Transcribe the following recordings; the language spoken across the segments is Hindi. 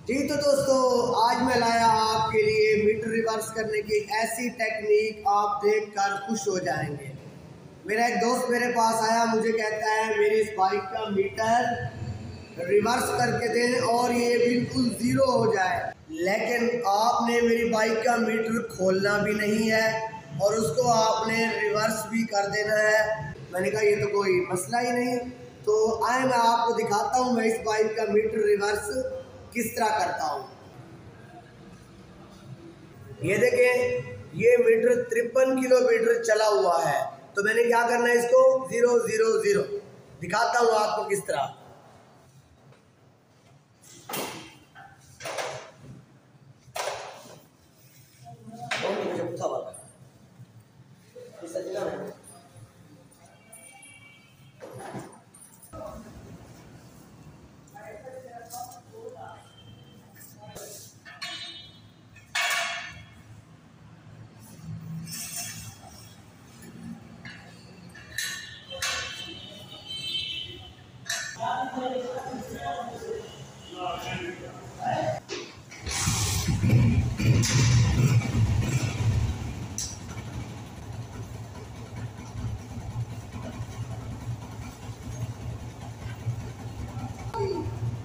जी तो दोस्तों, आज मैं लाया आपके लिए मीटर रिवर्स करने की ऐसी टेक्निक, आप देखकर खुश हो जाएंगे। मेरा एक दोस्त मेरे पास आया, मुझे कहता है मेरी इस बाइक का मीटर रिवर्स करके दें और ये बिल्कुल ज़ीरो हो जाए। लेकिन आपने मेरी बाइक का मीटर खोलना भी नहीं है और उसको आपने रिवर्स भी कर देना है। मैंने कहा ये तो कोई मसला ही नहीं। तो आए मैं आपको दिखाता हूँ मैं इस बाइक का मीटर रिवर्स किस तरह करता हूँ। ये देखें, ये मीटर 53 किलोमीटर चला हुआ है। तो मैंने क्या करना है, इसको 000 दिखाता हूँ आपको किस तरह।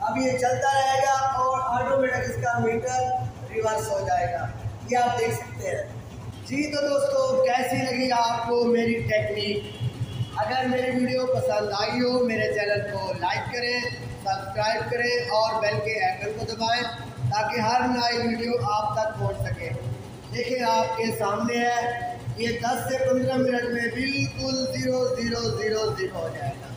अब ये चलता रहेगा और ऑटोमेटिक इसका मीटर रिवर्स हो जाएगा। ये आप देख सकते हैं। जी तो दोस्तों, कैसी लगी आपको मेरी टेक्निक? अगर मेरी वीडियो पसंद आई हो, मेरे चैनल को लाइक करें, सब्सक्राइब करें और बेल के आइकन को दबाएं ताकि हर नई वीडियो आप तक पहुंच सके। देखिए आपके सामने है, ये 10 से 15 मिनट में बिल्कुल 000 हो जाएगा।